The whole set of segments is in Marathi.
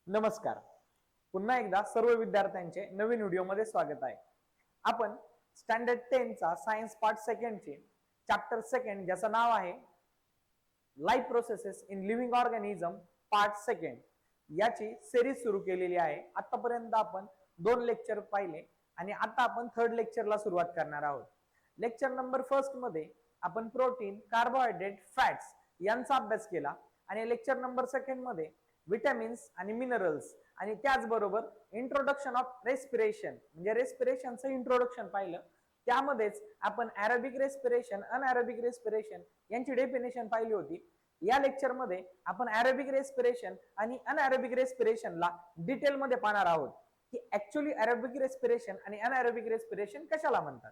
नमस्कार. पुन्हा एकदा सर्व विद्यार्थ्यांचे नवीन व्हिडिओमध्ये स्वागत आहे. आपण स्टँडर्ड 10 चा सायन्स पार्ट सेकंडचे चॅप्टर सेकंड ज्याचं नाव आहे life processes in living organism part second याची सिरीज सुरू केलेली आहे. आतापर्यंत आपण 2 लेक्चर पाहिले आणि आता आपण थर्ड लेक्चरला सुरुवात करणार आहोत. लेक्चर नंबर फर्स्ट मध्ये आपण प्रोटीन, कार्बोहायड्रेट, फॅट्स यांचा अभ्यास केला आणि लेक्चर नंबर सेकंड मध्ये विटॅमिन्स आणि मिनरल्स आणि त्याचबरोबर इंट्रोडक्शन ऑफ रेस्पिरेशन म्हणजे रेस्पिरेशनचं इंट्रोडक्शन पाहिलं. त्यामध्येच आपण ॲरोबिक रेस्पिरेशन, अनॲरोबिक रेस्पिरेशन यांची डेफिनेशन पाहिली होती. या लेक्चरमध्ये आपण ॲरोबिक रेस्पिरेशन आणि अनॲरोबिक रेस्पिरेशनला डिटेलमध्ये पाहणार आहोत की ऍक्च्युअली ॲरोबिक रेस्पिरेशन आणि अनॲरोबिक रेस्पिरेशन कशाला म्हणतात.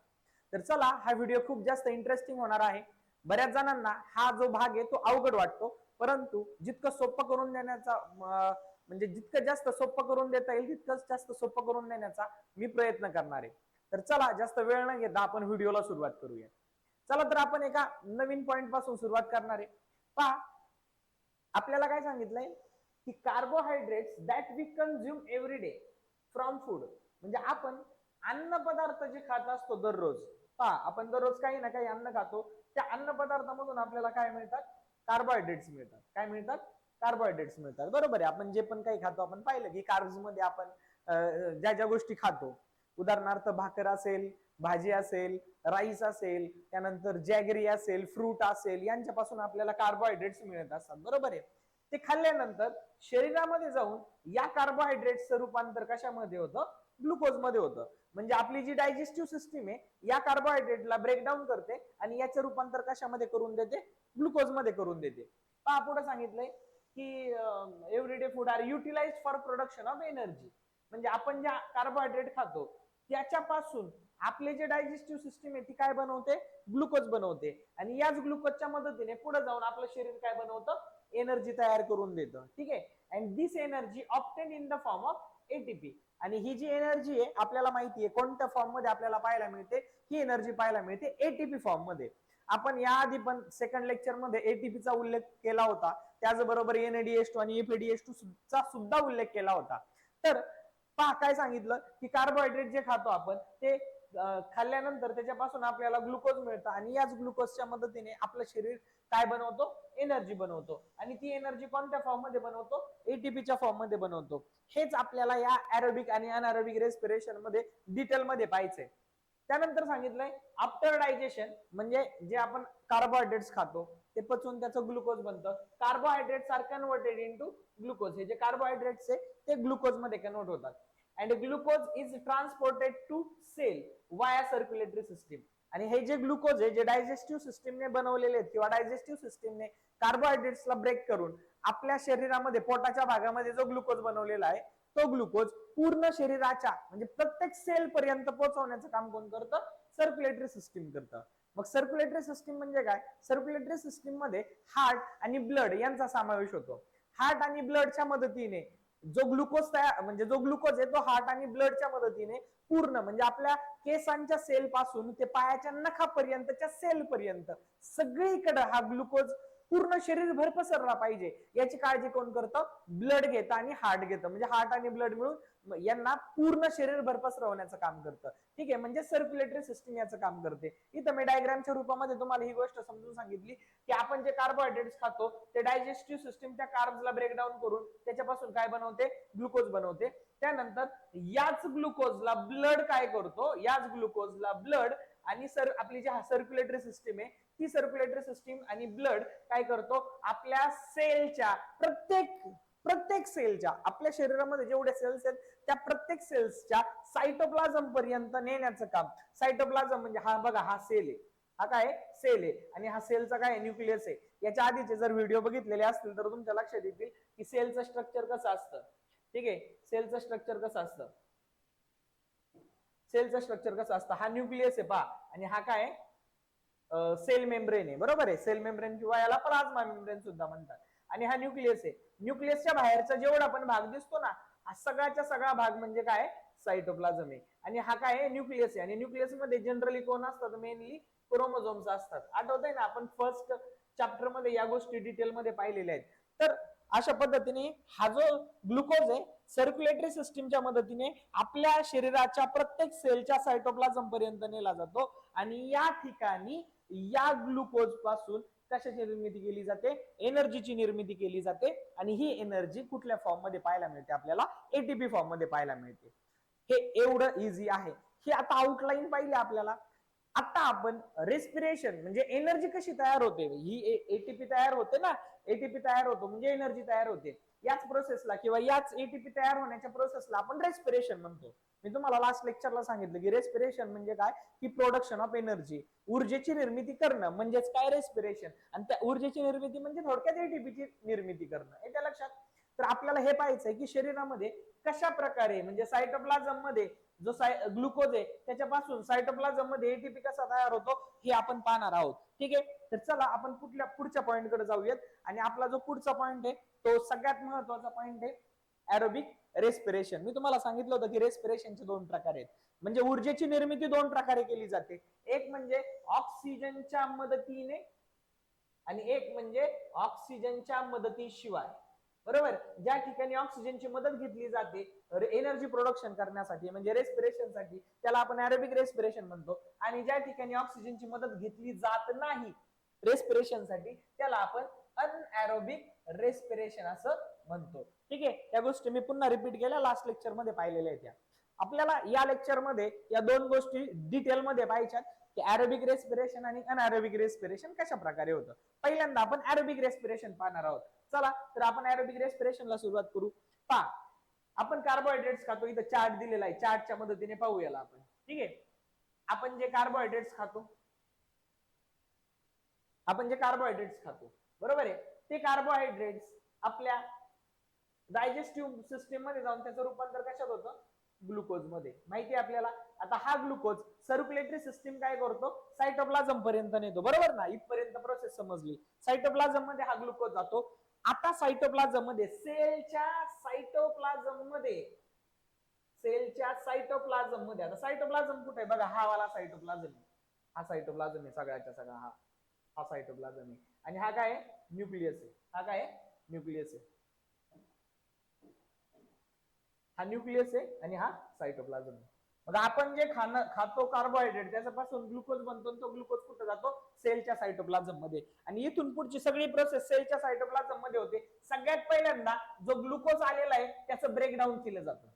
तर चला, हा व्हिडिओ खूप जास्त इंटरेस्टिंग होणार आहे. बऱ्याच जणांना हा जो भाग आहे तो अवघड वाटतो, परंतु जितकं सोपं करून देण्याचा म्हणजे जितकं जास्त सोपं करून देता येईल तितकंच जास्त सोपं करून देण्याचा मी प्रयत्न करणार आहे. तर चला, जास्त वेळ न घेता आपण व्हिडिओला सुरुवात करूया. चला, तर आपण एका नवीन पॉइंट पासून सुरुवात करणार आहे. पहा, आपल्याला काय सांगितलंय की carbohydrates that we consume every day from food म्हणजे आपण अन्न पदार्थ जे खात असतो दररोज. पहा, आपण दररोज काही ना काही अन्न खातो. त्या अन्न पदार्थामधून आपल्याला काय मिळतात? कार्बोहायड्रेट्स मिळतात. काय मिळतात? कार्बोहायड्रेट्स मिळतात. बरोबर आहे. आपण जे पण काही खातो, आपण पाहिलं की कार्ब्स मध्ये आपण ज्या ज्या गोष्टी खातो, उदाहरणार्थ भाकर असेल, भाजी असेल, राईस असेल, त्यानंतर जॅगरी असेल, फ्रूट असेल, यांच्यापासून आपल्याला कार्बोहायड्रेट्स मिळत असतात. बरोबर आहे. ते खाल्ल्यानंतर शरीरामध्ये जाऊन या कार्बोहायड्रेट्सचं रूपांतर कशामध्ये होतं? ग्लुकोज मध्ये होतं. म्हणजे आपली जी डायजेस्टिव्ह सिस्टीम आहे या कार्बोहायड्रेटला ब्रेकडाऊन करते आणि याचं रूपांतर कशामध्ये करून देते? ग्लुकोज मध्ये करून देते. पहा, पुढे सांगितलंय की everyday food are utilized for production of energy म्हणजे आपण ज्या कार्बोहायड्रेट खातो त्याच्यापासून आपले जे डायजेस्टिव्ह सिस्टीम आहे ती काय बनवते? ग्लुकोज बनवते आणि याच ग्लुकोजच्या मदतीने पुढे जाऊन आपलं शरीर काय बनवतं? एनर्जी तयार करून देतं. ठीक आहे. And this energy obtain in the form of ATP आणि ही जी एनर्जी आहे आपल्याला माहिती आहे कोणत्या फॉर्म मध्ये आपल्याला पाहायला मिळते? ही एनर्जी पाहायला मिळते एटीपी फॉर्म मध्ये. आपण याआधी पण सेकंड लेक्चर मध्ये एटीपीचा उल्लेख केला होता, त्याचबरोबर एनएडीएच2 आणि एफएडीएच2 चा सुद्धा उल्लेख केला होता. तर पहा, काय सांगितलं की कार्बोहायड्रेट जे खातो आपण ते खाल्ल्यानंतर त्याच्यापासून आपल्याला ग्लुकोज मिळतं आणि याच ग्लुकोजच्या मदतीने आपलं शरीर काय बनवतो? एनर्जी बनवतो आणि ती एनर्जी कोणत्या फॉर्म मध्ये बनवतो? एटीपीच्या फॉर्म मध्ये बनवतो. हेच आपल्याला या ॲरोबिक आणि अनॲरोबिक रेस्पिरेशन मध्ये डिटेलमध्ये पाहायचंय. त्यानंतर सांगितलंय आफ्टर डायजेशन म्हणजे जे आपण कार्बोहायड्रेट्स खातो ते पचून त्याचं ग्लुकोज बनतं. Carbohydrates are converted into glucose. हे जे कार्बोहायड्रेट्स आहे ते ग्लुकोज मध्ये कन्व्हर्ट होतात and glucose is transported to cell via circulatory system. आणि हे जे ग्लुकोज आहे जे डायजेस्टिव्ह सिस्टीमने बनवलेले आहेत किंवा डायजेस्टिव्ह सिस्टीमने कार्बोहायड्रेट्सला ब्रेक करून आपल्या शरीरामध्ये पोटाच्या भागामध्ये जो ग्लुकोज बनवलेला आहे तो ग्लुकोज पूर्ण शरीराच्या म्हणजे प्रत्येक सेल पर्यंत पोहोचवण्याचं काम कोण करतं? सर्क्युलेटरी सिस्टीम करतं. मग सर्क्युलेटरी सिस्टीम म्हणजे काय? सर्क्युलेटरी सिस्टीम मध्ये हार्ट आणि ब्लड यांचा समावेश होतो. हार्ट आणि ब्लडच्या मदतीने जो ग्लुकोज तयार म्हणजे जो ग्लुकोज आहे तो हार्ट आणि ब्लडच्या मदतीने पूर्ण म्हणजे आपल्या केसांच्या सेल पासून ते पायाच्या नखापर्यंतच्या सेल पर्यंत सगळीकडे हा ग्लुकोज पूर्ण शरीरभर पसरला पाहिजे याची काळजी कोण करतं? ब्लड घेतं आणि हार्ट घेतं. म्हणजे हार्ट आणि ब्लड मिळून यांना पूर्ण शरीरभर पसरवण्याचं काम करतं. ठीक आहे. म्हणजे सर्क्युलेटरी सिस्टीम याचं काम करते. इथं मी डायग्रामच्या रूपामध्ये तुम्हाला ही गोष्ट समजून सांगितली की आपण जे कार्बोहायड्रेट्स खातो ते डायजेस्टिव्ह सिस्टीम त्या कार्ब्सला ब्रेकडाऊन करून त्याच्यापासून काय बनवते? ग्लुकोज बनवते. त्यानंतर याच ग्लुकोजला ब्लड काय करतो? याच ग्लुकोजला ब्लड आणि आपली जी सर्क्युलेटरी सिस्टीम आहे ती सर्क्युलेटरी सिस्टीम आणि ब्लड काय करतो? आपल्या सेलच्या प्रत्येक सेलच्या आपल्या शरीरामध्ये जेवढे सेल्स आहेत त्या प्रत्येक सेल्सच्या सायटोप्लाझम पर्यंत नेण्याचं काम. सायटोप्लाझम म्हणजे हा बघा, हा सेल आहे. हा काय? सेल आहे. आणि हा सेलचा काय? न्यूक्लियस आहे. याच्या आधीचे जर व्हिडिओ बघितलेले असतील तर तुमच्या लक्षात येतील की सेलचं स्ट्रक्चर कसं असतं. ठीक आहे. सेलचं स्ट्रक्चर कसं असतं? सेलचं स्ट्रक्चर कसं असतं? हा न्यूक्लियस आहे पहा आणि हा काय? सेल मेम्ब्रेन आहे. बरोबर आहे. सेल मेम्ब्रेन किंवा याला प्लाझ्मा मेम्ब्रेन सुद्धा म्हणतात. आणि हा न्यूक्लियस आहे. न्यूक्लियसच्या बाहेरचा जेवढा पण भाग दिसतो ना हा सगळ्याच्या सगळा भाग म्हणजे काय? सायटोप्लाझम आहे. आणि हा काय आहे? न्यूक्लियस आहे. आणि न्यूक्लियस मध्ये जनरली कोण असतात? मेनली क्रोमोझोम्स असतात. आठवतंय ना आपण फर्स्ट चॅप्टर मध्ये या गोष्टी डिटेलमध्ये पाहिलेल्या आहेत. तर अशा पद्धतीने हा जो ग्लुकोज आहे सर्क्युलेटरी सिस्टीमच्या मदतीने आपल्या शरीराच्या प्रत्येक सेलच्या सायटोप्लाझम पर्यंत नेला जातो आणि या ठिकाणी या ग्लुकोज पासून कशाची निर्मिती केली जाते, एनर्जीची निर्मिती केली जाते आणि ही एनर्जी कुठल्या फॉर्म मध्ये पाहायला मिळते आपल्याला, एटीपी फॉर्म मध्ये पाहायला मिळते. हे एवढं इझी आहे. ही आता आउटलाईन पाहिली आपल्याला. आता आपण रेस्पिरेशन म्हणजे एनर्जी कशी तयार होते, ही एटीपी तयार होते ना, एटीपी तयार होतो म्हणजे एनर्जी तयार होते. याच प्रोसेसला किंवा याच एटीपी तयार होण्याच्या प्रोसेसला आपण रेस्पिरेशन म्हणतो. मी तुम्हाला लास्ट लेक्चरला सांगितलं की रेस्पिरेशन म्हणजे काय, की प्रोडक्शन ऑफ एनर्जी, ऊर्जेची निर्मिती करणं म्हणजेच काय रेस्पिरेशन. आणि त्या ऊर्जेची निर्मिती म्हणजे थोडक्यात एटीपीची निर्मिती करणं. येत्या लक्षात. तर आपल्याला हे पाहायचंय की शरीरामध्ये कशा प्रकारे म्हणजे सायटोप्लाझम मध्ये जो ग्लुकोज आहे त्याच्यापासून सायटोप्लाझम मध्ये एटीपी कसा तयार होतो हे आपण पाहणार आहोत. ठीक आहे. तर चला आपण पुढच्या पॉइंटकडे जाऊयात. आणि आपला जो पुढचा पॉइंट आहे तो सगळ्यात महत्वाचा पॉइंट आहे एरोबिक रेस्पिरेशन. मी तुम्हाला सांगितलं होतं की रेस्पिरेशनचे दोन प्रकार आहेत. म्हणजे ऊर्जेची निर्मिती दोन प्रकारे केली जाते. एक म्हणजे ऑक्सिजनच्या मदतीने आणि एक म्हणजे ऑक्सिजनच्या मदतीशिवाय. बरोबर. ज्या ठिकाणी ऑक्सिजनची मदत घेतली जाते एनर्जी प्रोडक्शन करण्यासाठी म्हणजे रेस्पिरेशनसाठी त्याला आपण एरोबिक रेस्पिरेशन म्हणतो. आणि ज्या ठिकाणी ऑक्सिजनची मदत घेतली जात नाही रेस्पिरेशनसाठी त्याला आपण अनएरोबिक रेस्पिरेशन असं म्हणतो. ठीक आहे. त्या गोष्टी मी पुन्हा रिपीट केल्या, लास्ट लेक्चर मध्ये पाहिलेल्या आहेत. त्या आपल्याला या लेक्चर मध्ये या दोन गोष्टी डिटेल मध्ये पाहायच्यात की एरोबिक रेस्पिरेशन आणि अनएरोबिक रेस्पिरेशन कशा प्रकारे होतं. पहिल्यांदा आपण एरोबिक रेस्पिरेशन पाहणार आहोत. चला तर आपण एरोबिक रेस्पिरेशनला सुरुवात करू. पहा, आपण कार्बोहायड्रेट्स खातो. इथं चार्ट दिलेला आहे, चार्टच्या मदतीने पाहूया आपण. ठीक आहे. आपण जे कार्बोहायड्रेट्स खातो बरोबर आहे, ते कार्बोहायड्रेट्स आपल्या डायजेस्टिव्ह सिस्टीम मध्ये जाऊन त्याचं रूपांतर कशात होतं, ग्लुकोज मध्ये. माहिती आहे आपल्याला. आता हा ग्लुकोज सर्क्युलेटरी सिस्टीम काय करतो, सायटोप्लाझम पर्यंत नेतो. बरोबर ना. इथपर्यंत प्रोसेस समजली. सायटोप्लाझम मध्ये हा ग्लुकोज जातो. आता सायटोप्लाझम मध्ये सेलच्या सायटोप्लाझम मध्ये आता सायटोप्लाझम कुठे आहे बघा, हा वाला सायटोप्लाझम, हा सायटोप्लाझम आहे सगळ्याच्या सगळा. हा सायटोप्लाझम आहे आणि हा काय न्यूक्लियस आहे. हा काय न्यूक्लियस आहे. हा न्यूक्लियस आहे आणि हा सायटोप्लाझम आहे. मग आपण जे खातो कार्बोहायड्रेट त्याच्यापासून ग्लुकोज बनतो. तो ग्लुकोज कुठे जातो, सेलच्या सायटोप्लाझम मध्ये. आणि इथून पुढची सगळी प्रोसेस सेलच्या सायटोप्लाझम मध्ये होते. सगळ्यात पहिल्यांदा जो ग्लुकोज आलेला आहे त्याचं ब्रेकडाऊन केलं जातं.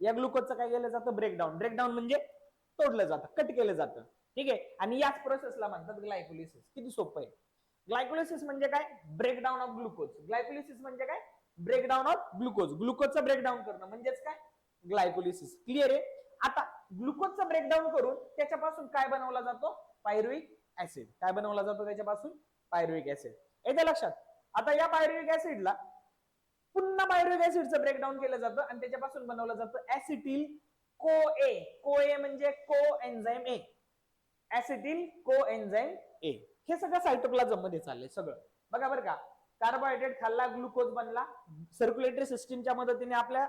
या ग्लुकोजचं काय केलं जातं, ब्रेकडाऊन म्हणजे तोडलं जातं, कट केलं जातं. ठीक आहे. आणि याच प्रोसेसला म्हणतात ग्लायकोलिसिस. किती सोपं आहे. ग्लायकोलिसिस म्हणजे काय, ब्रेकडाऊन ऑफ ग्लुकोज. ग्लायकोलिसिस म्हणजे काय, ब्रेकडाऊन ऑफ ग्लुकोज. ग्लुकोजचं ब्रेकडाऊन करणं म्हणजेच काय, ग्लायकोलिसिस. क्लिअर आहे. आता ग्लुकोजचं ब्रेकडाऊन करून त्याच्यापासून काय बनवला जातो, पायरुविक ऍसिड. काय बनवला जातो त्याच्यापासून, पायरुविक ऍसिड. येते लक्षात. आता या पायरुविक ऍसिडला पुन्हा पायरुविक ऍसिडचं ब्रेकडाऊन केलं जातं आणि त्याच्यापासून बनवलं जातं ऍसिटिल कोए. कोए म्हणजे को एन्झाईम ए. ऍसिटिल को एन्झाईम ए. हे सगळं सायटोप्लाझम मध्ये चाललंय सगळं. बघा बरं का, कार्बोहायड्रेट खाल्ला, ग्लुकोज बनला, सर्क्युलेटरी सिस्टीमच्या मदतीने आपल्या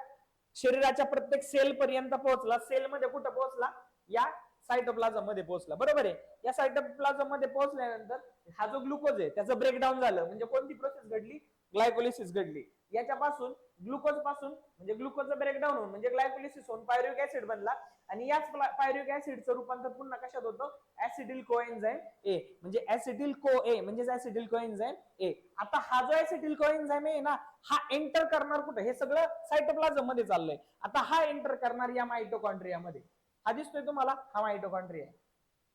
शरीराच्या प्रत्येक सेल पर्यंत पोहोचला. सेल मध्ये कुठं पोहोचला, या सायटोप्लाझम मध्ये पोहोचला. बरोबर आहे. या सायटोप्लाझम मध्ये पोहोचल्यानंतर हा जो ग्लुकोज आहे त्याचं ब्रेकडाऊन झालं म्हणजे कोणती प्रोसेस घडली, ग्लायकोलिसिस घडली. याच्यापासून ग्लुकोज पासून म्हणजे ग्लुकोजचं ब्रेकडाऊन होऊन म्हणजे ग्लायकोलिसिस होऊन पायरुविक ऍसिड बनला. आणि याच पायरुविक ऍसिडचं रूपांतर पुन्हा कशात होतं, ऍसिटिल कोएन्झाईम ए. म्हणजे ऍसिटिल को ए म्हणजे ऍसिटिल कोएन्झाईम ए. आता हा जो ऍसिटिल कोएन्झाईम ए ना, हा एंटर करणार कुठे, हे सगळं सायटोप्लाझम मध्ये चाललंय. आता हा एंटर करणार या मायटोकॉन्ड्रिया मध्ये. हा दिसतोय तुम्हाला, हा मायटोकॉन्ड्रिया आहे.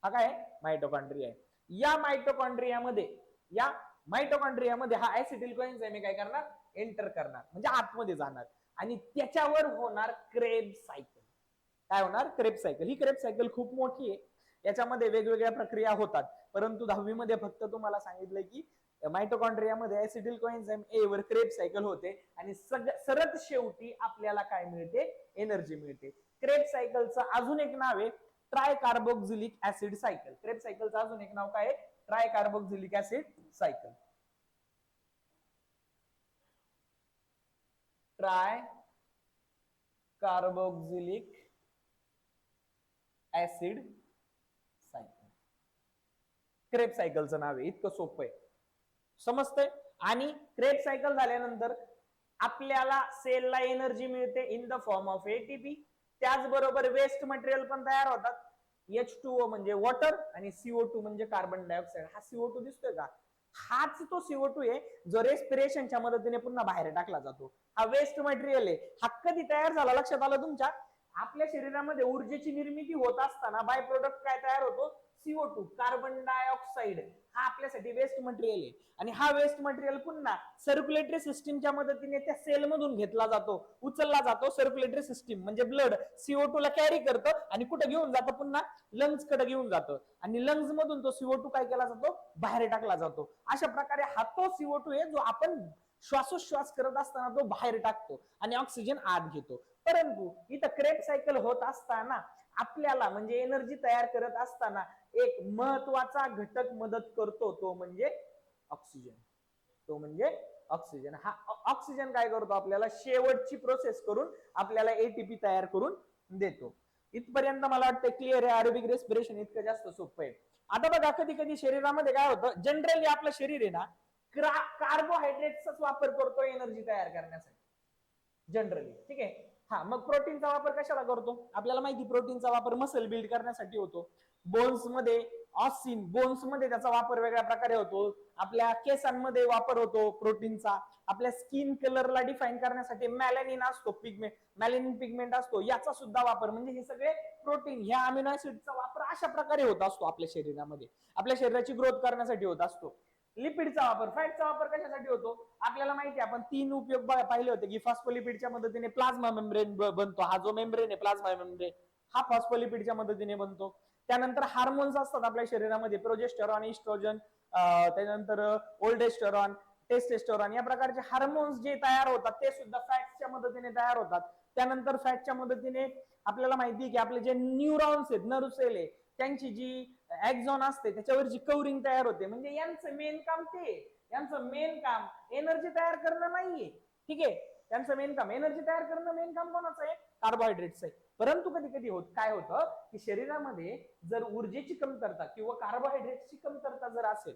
हा काय मायटोकॉन्ड्रिया आहे. या मायटोकॉन्ड्रियामध्ये हा ऍसिटिल कोएन्झाईम काय करणार, एंटर करणार म्हणजे आतमध्ये जाणार. आणि त्याच्यावर होणार क्रेब्स सायकल. काय होणार, क्रेब्स सायकल. ही क्रेब्स सायकल खूप मोठी आहे. याच्यामध्ये वेगवेगळ्या प्रक्रिया होतात. परंतु 10वी मध्ये फक्त तुम्हाला सांगितलंय की मायटोकॉन्ड्रियामध्ये ऍसिटिल कोएन्झाईम ए वर क्रेब्स सायकल होते आणि सरत शेवटी आपल्याला काय मिळते, एनर्जी मिळते. क्रेब्स सायकलचं अजून एक नाव आहे ट्रायकार्बोक्सिलिक ऍसिड सायकल. क्रेब्स सायकलचं अजून एक नाव काय आहे, tricarboxylic acid cycle. Tricarboxylic acid cycle Krebs सायकलचं नाव आहे. इतकं सोपं आहे, समजतंय. आणि क्रेब्स सायकल झाल्यानंतर आपल्याला सेलला एनर्जी मिळते in the form of ATP. त्याचबरोबर वेस्ट मटेरियल पण तयार होतात. H2O म्हणजे वॉटर आणि CO2 म्हणजे कार्बन डायऑक्साईड. हा CO2 दिसतोय का, हाच तो CO2 आहे जो रेस्पिरेशनच्या मदतीने पुन्हा बाहेर टाकला जातो. हा वेस्ट मटेरियल आहे. हा कधी तयार झाला लक्षात आलं तुमच्या, आपल्या शरीरामध्ये ऊर्जेची निर्मिती होत असताना बाय प्रोडक्ट काय तयार होतो, CO2 कार्बन डायऑक्साईड. हा आपल्यासाठी वेस्ट मटेरियल आहे आणि हा वेस्ट मटेरियल पुन्हा सर्क्युलेटरी सिस्टीमच्या मदतीने त्या सेल मधून घेतला जातो, उचलला जातो. सर्क्युलेटरी सिस्टीम म्हणजे ब्लड CO2 ला कॅरी करतं आणि कुठे घेऊन जातं, पुन्हा लंग्स कडे घेऊन जातं आणि लंग्स मधून तो CO2 काय केला जातो, बाहेर टाकला जातो. अशा प्रकारे हा तो CO2 आहे जो आपण श्वासोश्वास करत असताना तो बाहेर टाकतो आणि ऑक्सिजन आत घेतो. परंतु इथं क्रेब सायकल होत असताना आपल्याला म्हणजे एनर्जी तयार करत असताना एक महत्वाचा घटक मदत करतो, तो म्हणजे ऑक्सिजन. तो म्हणजे ऑक्सिजन. हा ऑक्सिजन काय करतो, आपल्याला शेवटची प्रोसेस करून आपल्याला एटीपी तयार करून देतो. इथपर्यंत मला वाटतं क्लिअर आहे. एरोबिक रेस्पिरेशन इतकं जास्त सोपं आहे. आता बघा कधी कधी शरीरामध्ये काय होतं, जनरली आपलं शरीर आहे ना कार्बोहायड्रेटचाच वापर करतो एनर्जी तयार करण्यासाठी जनरली, ठीक आहे. हा, मग प्रोटीनचा वापर कशाला करतो, आपल्याला माहिती प्रोटीनचा वापर मसल बिल्ड करण्यासाठी होतो. बोन्स मध्ये ऑसिन, बोन्स मध्ये त्याचा वापर वेगळ्या प्रकारे होतो. आपल्या केसांमध्ये वापर होतो प्रोटीनचा. आपल्या स्किन कलरला डिफाईन करण्यासाठी मॅलेनिन असतो, पिगमेंट, मॅलेनिन पिगमेंट असतो, याचा सुद्धा वापर. म्हणजे हे सगळे प्रोटीन, ह्या अमिनो ऍसिडचा वापर अशा प्रकारे होत असतो आपल्या शरीरामध्ये, आपल्या शरीराची ग्रोथ करण्यासाठी होत असतो. लिपिडचा वापर, फॅटचा वापर कशासाठी होतो, आपल्याला माहिती आहे. आपण 3 उपयोग पाहिले होते की फॉस्फोलिपिडच्या मदतीने प्लाझ्मा मेम्ब्रेन बनतो. हा जो मेम्ब्रेन आहे प्लाझ्मा मेम्ब्रेन, हा फॉस्फोलिपिडच्या मदतीने बनतो. त्यानंतर हार्मोन्स असतात आपल्या शरीरामध्ये, प्रोजेस्टेरॉन, इस्ट्रोजन, त्यानंतर ओल्डेस्टेरॉन, टेस्टेस्टेरॉन, या प्रकारचे हार्मोन्स जे तयार होतात ते सुद्धा फॅट्सच्या मदतीने तयार होतात. त्यानंतर फॅटच्या मदतीने आपल्याला माहिती आहे की आपले जे न्यूरॉन्स आहेत, नर्व सेल आहे, त्यांची जी एक्झॉन असते त्याच्यावर जी कवरिंग तयार होते. म्हणजे यांचं मेन काम ते, यांचं मेन काम एनर्जी तयार करणं नाहीये, ठीक आहे. त्यांचं मेन काम एनर्जी तयार करणं, मेन काम कोणाचं आहे, कार्बोहायड्रेट्स आहे. परंतु कधी कधी काय होतं की शरीरामध्ये जर ऊर्जेची कमतरता किंवा कार्बोहायड्रेट्सची कमतरता जर असेल,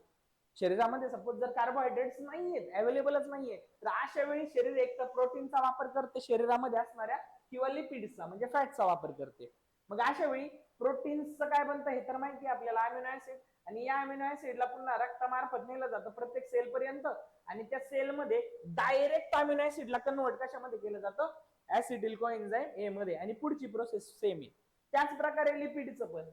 शरीरामध्ये सपोज जर कार्बोहायड्रेट्स नाहीयेत, अवेलेबलच नाहीये, तर अशा वेळी शरीर एक तर प्रोटीनचा वापर करते शरीरामध्ये असणाऱ्या, किंवा लिपिड्सचा म्हणजे फॅटचा वापर करते. मग अशा वेळी प्रोटीन्सचं काय बनतं हे तर माहिती आहे आपल्याला, अमिनो ऍसिड. आणि या अमिनो ऍसिडला पुन्हा रक्तामार्फत नेलं जातं प्रत्येक सेल पर्यंत आणि त्या सेलमध्ये डायरेक्ट अमिनो ऍसिडला कन्वर्ट कशामध्ये केलं जातं, ऍसिडिल कोएन्झाइम ए मध्ये, आणि पुढची प्रोसेस सेम आहे. त्याच प्रकारे लिपिडचं पण,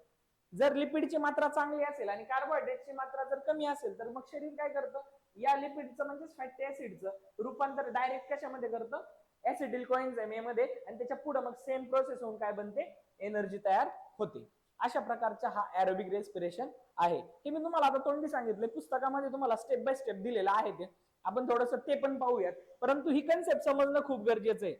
जर लिपिडची मात्रा चांगली असेल आणि कार्बोहायड्रेटची मात्रा जर कमी असेल, तर मग शरीर काय करतं, या लिपिडचं म्हणजे फॅटी ऍसिडचं रूपांतर डायरेक्ट कशामध्ये करतं, ऍसिडिल कोएन्झाइम ए मध्ये, आणि त्याच्या पुढे मग सेम प्रोसेस होऊन काय बनते, एनर्जी तयार होते. अशा प्रकारचा हा एरोबिक रेस्पिरेशन आहे. हे मी तुम्हाला आता तोंडी सांगितले, पुस्तकामध्ये तुम्हाला स्टेप बाय स्टेप दिलेलं आहे ते, आपण थोडंसं ते पण पाहूयात. परंतु ही कन्सेप्ट समजणं खूप गरजेचं आहे.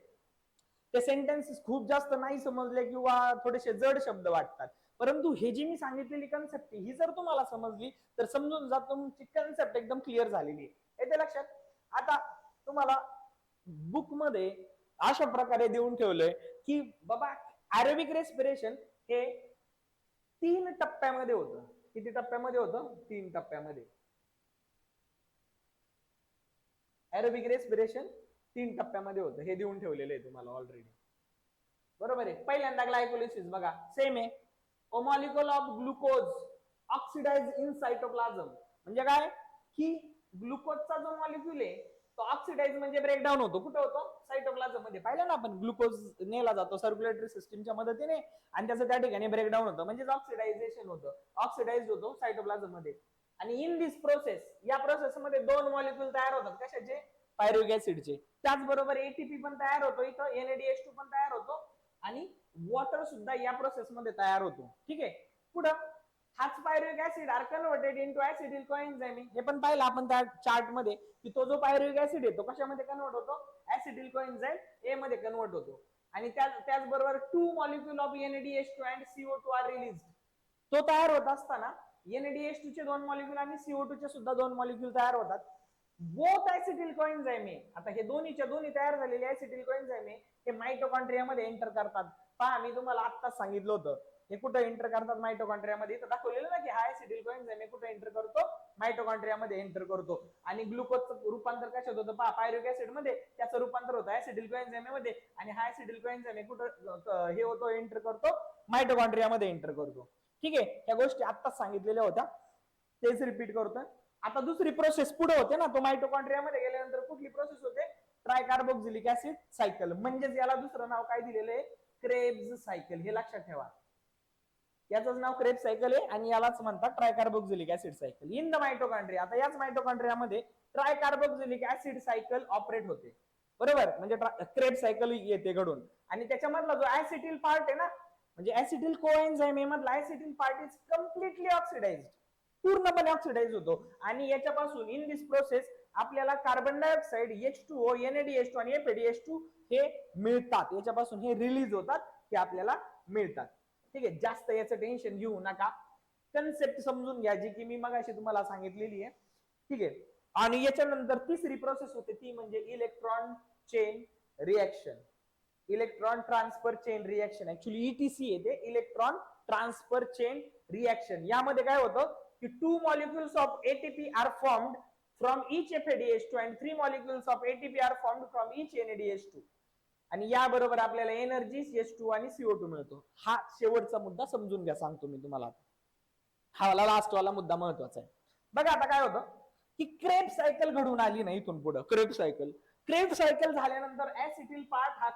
ते सेंटेन्सेस खूप जास्त नाही समजले किंवा थोडेसे जड शब्द वाटतात, परंतु हे जी मी सांगितलेली कन्सेप्ट ही जर तुम्हाला समजली तर समजून जा, तुमची कन्सेप्ट एकदम क्लिअर झालेली आहे. येते लक्षात. आता तुम्हाला बुक मध्ये अशा प्रकारे देऊन ठेवलंय की बाबा एरोबिक रेस्पिरेशन हे 3 टप्प्यामध्ये होतं. किती टप्प्यामध्ये होतं, 3 टप्प्यामध्ये. एरोबिक रेस्पिरेशन 3 टप्प्यामध्ये होतं, हे देऊन ठेवलेलं आहे तुम्हाला ऑलरेडी, बरोबर आहे. पहिल्यांदा ग्लायकोलिसिस बघा, सेम आहे. ओ molecule of glucose oxidize in cytoplasm. म्हणजे काय की ग्लुकोजचा जो मॉलिक्युल आहे तो ऑक्सिडाइज म्हणजे ब्रेकडाऊन होतो. कुठे होतो, सायटोप्लाझम मध्ये. पाहिलं ना आपण, ग्लुकोज नेला जातो सर्क्युलेटरी सिस्टीमच्या मदतीने आणि त्याचं त्या ठिकाणी ब्रेकडाऊन होतं, म्हणजे ऑक्सिडायझेशन होतं, ऑक्सिडाइज होतो सायटोप्लाझम मध्ये. आणि इन दिस प्रोसेस, या प्रोसेस मध्ये 2 मॉलिक्युल तयार होतात, कशाचे, पायरुव्हिक ऍसिडचे. त्याचबरोबर एटीपी पण तयार होतो, इथं NADH2 पण तयार होतो आणि वॉटर सुद्धा या प्रोसेस मध्ये तयार होतो, ठीक आहे. पुढं हाच पायरुव्हिक ऍसिड आर कन्वर्टेड इनटू ऍसिडिल कोएन्झाइम. हे पण पाहिलं आपण त्या चार्ट मध्ये की तो जो पायरुव्हिक ऍसिड आहे तो कशामध्ये कन्वर्ट होतो, ऍसिडिल कोएन्झाइम ए मध्ये कन्वर्ट होतो. आणि त्याचबरोबर 2 molecule of NADH2 and CO2 R release. तो तयार होत असताना NADH2 चे 2 मॉलिक्युल आणि CO2 चे सुद्धा 2 मॉलिक्युल तयार होतात. बोथ ऍसिडिल कोएन्झाइम आहे. आता हे दोन्हीच्या दोन्ही तयार झालेले ऍसिडिल कोएन्झाइम आहे हे माइटोकॉन्ड्रिया मध्ये एंटर करतात. पहा, मी तुम्हाला आत्ताच सांगितलं होतं हे कुठं एंटर करतात मायटोकॉन्ड्रियामध्ये, इथं दाखवलेलं ना की हा ऍसिटिल कोएन्झाइम हे कुठं एंटर करतो, मायटोकॉन्ड्रियामध्ये एंटर करतो. आणि ग्लुकोजचं रूपांतर कशात होतं पहा, पायरुव्हिक ऍसिड मध्ये त्याचं रूपांतर होतं ऍसिटिल कोएन्झाइम मध्ये, आणि हा ऍसिटिल कोएन्झाइम हे कुठं हे होतो, एंटर करतो मायटोकॉन्ड्रियामध्ये एंटर करतो. ठीक आहे, ह्या गोष्टी आत्ताच सांगितलेल्या होत्या, तेच रिपीट करतोय. आता दुसरी प्रोसेस पुढे होते ना, तो मायटोकॉन्ड्रियामध्ये गेल्यानंतर कुठली प्रोसेस होते, ट्रायकार्बोक्सिलिक ऍसिड सायकल, म्हणजेच याला दुसरं नाव काय दिलेलं आहे, क्रेब्स सायकल. हे लक्षात ठेवा, याचं नाव क्रेब्स सायकल आहे आणि यालाच म्हणतात tricarboxylic acid cycle in the mitochondria. आता याच मायटोकॉन्ड्रियामध्ये ट्रायकार्बोक्सिलिक ऍसिड सायकल ऑपरेट होते, बरोबर, म्हणजे क्रेब्स सायकल येते घडून. आणि त्याच्यामधला जो ऍसिटिल पार्ट आहे ना, म्हणजे ऍसिटिल कोएन्झाइम मधला ऍसिटिल पार्ट इज कम्प्लिटली ऑक्सिडाइज्ड, पूर्णपणे ऑक्सिडाइज होतो. आणि याच्यापासून इन दिस प्रोसेस आपल्याला कार्बन डायऑक्साइड, H2O, NaDH2 आणि FADH2 हे मिळतात, याच्यापासून हे रिलीज होतात, हे आपल्याला मिळतात. ठीक आहे, जास्त याचं टेन्शन घेऊ नका, कन्सेप्ट समजून घ्या जी की मी मगाशी तुम्हाला सांगितलेली आहे. ठीक आहे, आणि याच्यानंतर तिसरी प्रोसेस होते ती म्हणजे electron chain reaction, electron transfer chain reaction. Actually ETC येते, इलेक्ट्रॉन ट्रान्सफर चेन रिएक्शन. यामध्ये काय होतं की 2 molecules of ATP are formed from each FADH2 and 3 molecules of ATP are formed from each NADH2. आणि या बरोबर आपल्याला एनर्जी H2 आणि CO2 मिळतो. हा शेवटचा मुद्दा समजून घ्या, सांगतो मी तुम्हाला. हा लास्ट वाला मुद्दा महत्वाचा आहे. बघा आता काय होतं की क्रेब्स सायकल घडून आली नाही इथून पुढे. क्रेब्स सायकल झाल्यानंतर ऍसिटिल पार्ट हा